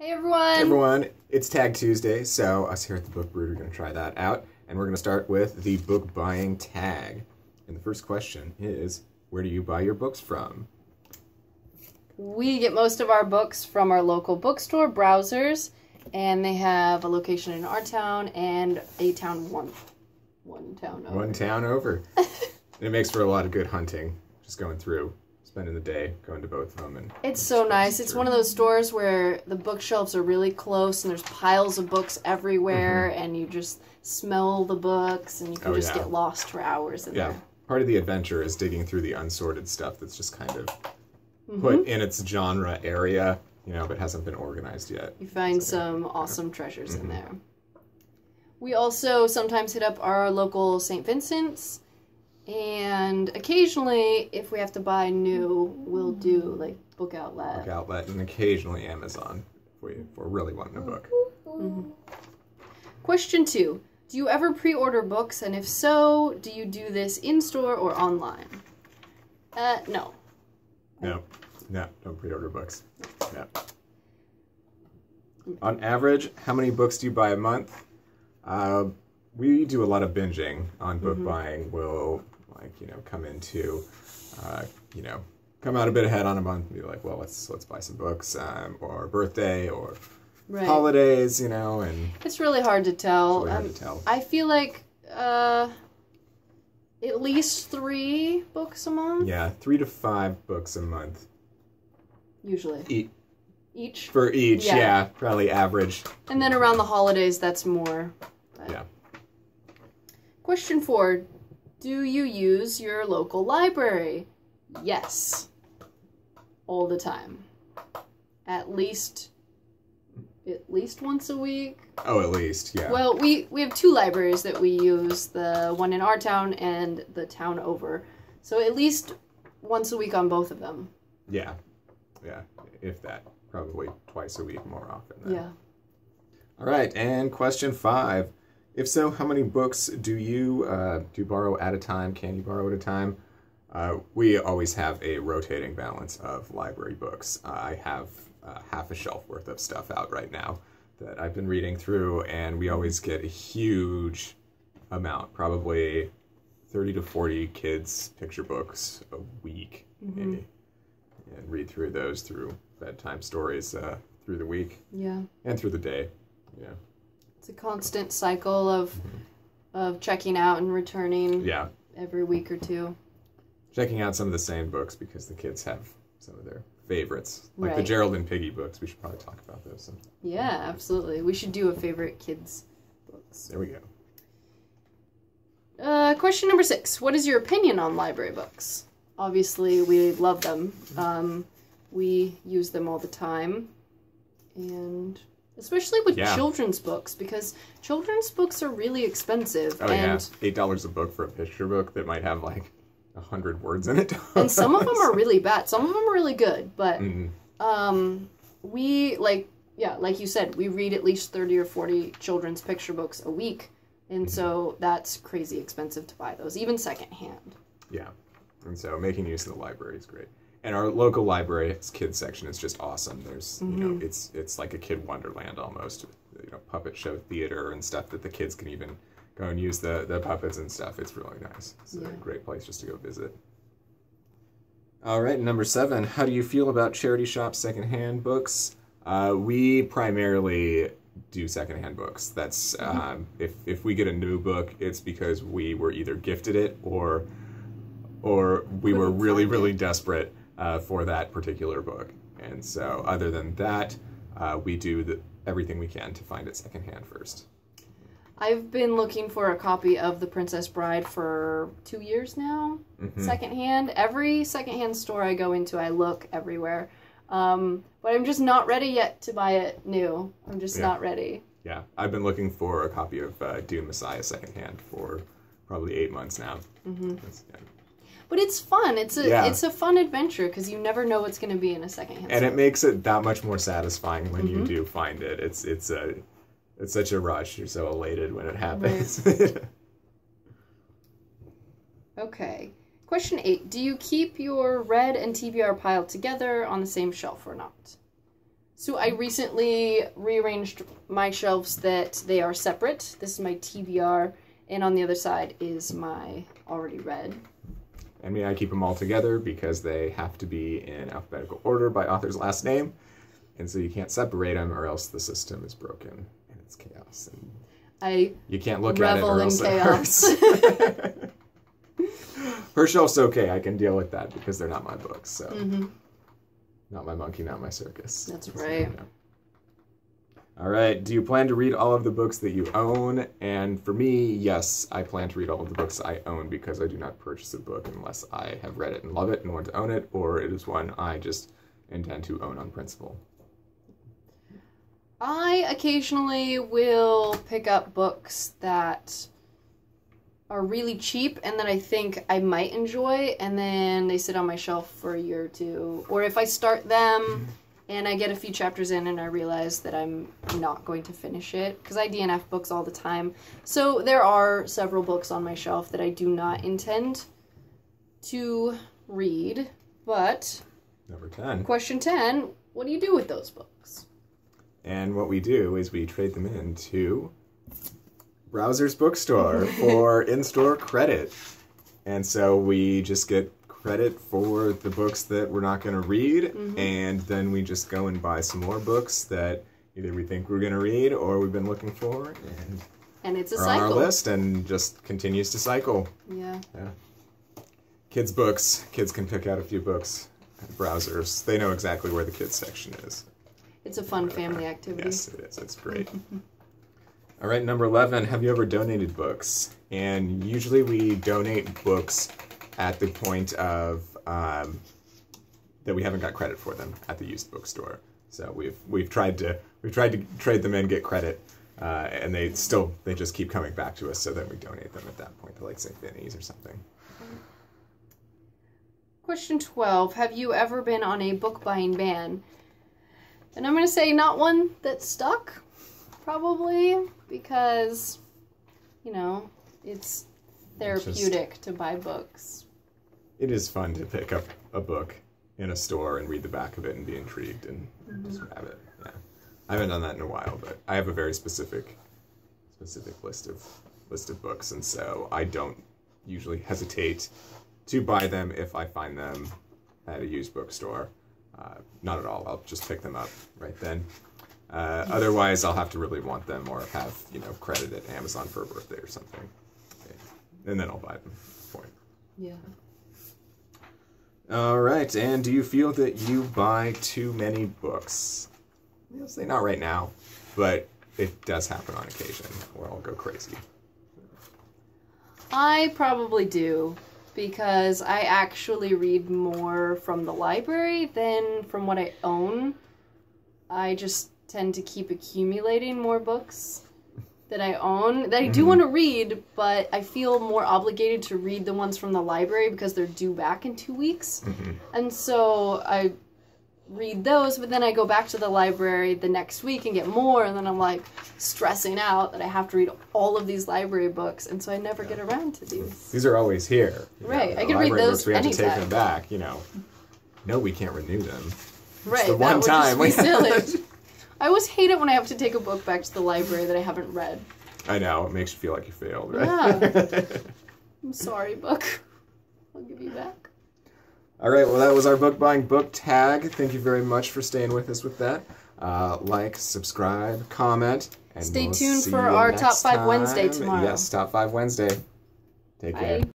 Hey everyone! Hey everyone, it's Tag Tuesday, so us here at the Book Brood are going to try that out, and we're going to start with the book buying tag. And the first question is, where do you buy your books from? We get most of our books from our local bookstore, Browsers, and they have a location in our town and a town one town over. One town over. And it makes for a lot of good hunting, just going through, spending the day, going to both of them. And it's so nice. It's one of those stores where the bookshelves are really close and there's piles of books everywhere, and you just smell the books and you can get lost for hours in there. Part of the adventure is digging through the unsorted stuff that's just kind of put in its genre area, but hasn't been organized yet. You find some awesome treasures in there. We also sometimes hit up our local St. Vincent's, and occasionally, if we have to buy new, we'll do like Book Outlet. Book Outlet, and occasionally Amazon if we're really wanting a book. Question 2. Do you ever pre-order books, and if so, do you do this in-store or online? No. No, don't pre-order books. No. On average, how many books do you buy a month? We do a lot of binging on book buying. We'll come into, come out a bit ahead on a month and be like, well, let's buy some books, or birthday, or holidays, and it's really hard to tell. I feel like at least 3 books a month. Yeah, 3 to 5 books a month. Usually. Each? For each, yeah, probably average. And then around the holidays, that's more. Yeah. Question 4. Do you use your local library? Yes. All the time. At least once a week. Oh, at least, yeah. Well, we have 2 libraries that we use, the one in our town and the town over. So at least once a week on both of them. Yeah, if that. Probably twice a week more often then. Yeah. All right, and question 5. If so, how many books do you borrow at a time? Can you borrow at a time? We always have a rotating balance of library books. I have half a shelf worth of stuff out right now that I've been reading through, and we always get a huge amount, probably 30 to 40 kids' picture books a week, maybe, and read through those through bedtime stories through the week. Yeah. And through the day. Yeah. It's a constant cycle of checking out and returning every week or 2. Checking out some of the same books because the kids have some of their favorites. Like the Gerald and Piggy books. We should probably talk about those sometime. Yeah, absolutely. We should do a favorite kids books. There we go. Question number 6. What is your opinion on library books? Obviously, we love them. We use them all the time. And especially with children's books, because children's books are really expensive. Oh, and $8 a book for a picture book that might have like 100 words in it. And some of them are really bad. Some of them are really good. But we, like you said, we read at least 30 or 40 children's picture books a week. And so that's crazy expensive to buy those, even secondhand. Yeah. And so making use of the library is great. And our local library's kids section is just awesome. There's, it's like a kid wonderland almost. Puppet show theater and stuff that the kids can even go and use the puppets and stuff. It's really nice. It's a great place just to go visit. All right, number 7. How do you feel about charity shop secondhand books? We primarily do secondhand books. That's if we get a new book, it's because we were either gifted it or we were really desperate for that particular book. And so other than that, we do everything we can to find it secondhand first. I've been looking for a copy of The Princess Bride for 2 years now, secondhand. Every secondhand store I go into, I look everywhere. But I'm just not ready yet to buy it new. I'm just not ready. Yeah, I've been looking for a copy of Dune Messiah secondhand for probably 8 months now. But it's fun. It's a fun adventure because you never know what's going to be in a secondhand store. And it makes it that much more satisfying when you do find it. It's such a rush. You're so elated when it happens. Right. Okay. Question 8. Do you keep your red and TBR pile together on the same shelf or not? So I recently rearranged my shelves that they are separate. This is my TBR, and on the other side is my already read. I keep them all together because they have to be in alphabetical order by author's last name, and so you can't separate them or else the system is broken and it's chaos. And you can't look at it or else it hurts. Her shelf's okay. I can deal with that because they're not my books. So, not my monkey, not my circus. That's right. All right. Do you plan to read all of the books that you own? And for me, yes, I plan to read all of the books I own because I do not purchase a book unless I have read it and love it and want to own it, or it is one I just intend to own on principle. I occasionally will pick up books that are really cheap and that I think I might enjoy, and then they sit on my shelf for a year or two. Or if I start them and I get a few chapters in and I realize that I'm not going to finish it, because I DNF books all the time. So there are several books on my shelf that I do not intend to read, but... Number 10. Question 10, what do you do with those books? And what we do is we trade them into Browser's Bookstore for in-store credit. And so we just get credit for the books that we're not going to read, and then we just go and buy some more books that either we think we're going to read or we've been looking for, and it's a are cycle on our list and just continues to cycle. Yeah. Kids' books. Kids can pick out a few books at Browsers. They know exactly where the kids section is. It's a fun family activity. Yes, it is. It's great. All right, number 11, have you ever donated books? And usually we donate books at the point of that we haven't got credit for them at the used bookstore. So we've tried to trade them in, get credit, and they just keep coming back to us, so then we donate them at that point to, like, St. Vinny's or something. Question 12, have you ever been on a book buying ban? And I'm going to say not one that stuck, probably, because, you know, it's therapeutic to buy books. It is fun to pick up a book in a store and read the back of it and be intrigued and just grab it. Yeah. I haven't done that in a while, but I have a very specific list of books, and so I don't usually hesitate to buy them if I find them at a used bookstore. Not at all. I'll just pick them up right then. Otherwise, I'll have to really want them or have, credit at Amazon for a birthday or something. And then I'll buy them for you. Yeah. All right. And do you feel that you buy too many books? I'll say not right now, but it does happen on occasion where I'll go crazy. I probably do, because I actually read more from the library than from what I own. I just tend to keep accumulating more books that I own, that I do want to read, but I feel more obligated to read the ones from the library because they're due back in 2 weeks. And so I read those, but then I go back to the library the next week and get more, and then I'm like stressing out that I have to read all of these library books, and so I never get around to these. These are always here. Right, I can read those we have anytime. to take them back, No, we can't renew them. Right, it's the one time would just be silly. I always hate it when I have to take a book back to the library that I haven't read. I know, it makes you feel like you failed, right? Yeah. I'm sorry, book. I'll give you back. All right, well, that was our book buying book tag. Thank you very much for staying with us with that. Like, subscribe, comment, and stay we'll tuned see for you our next Top 5 time. Wednesday tomorrow. Yes, Top 5 Wednesday. Take care. Bye.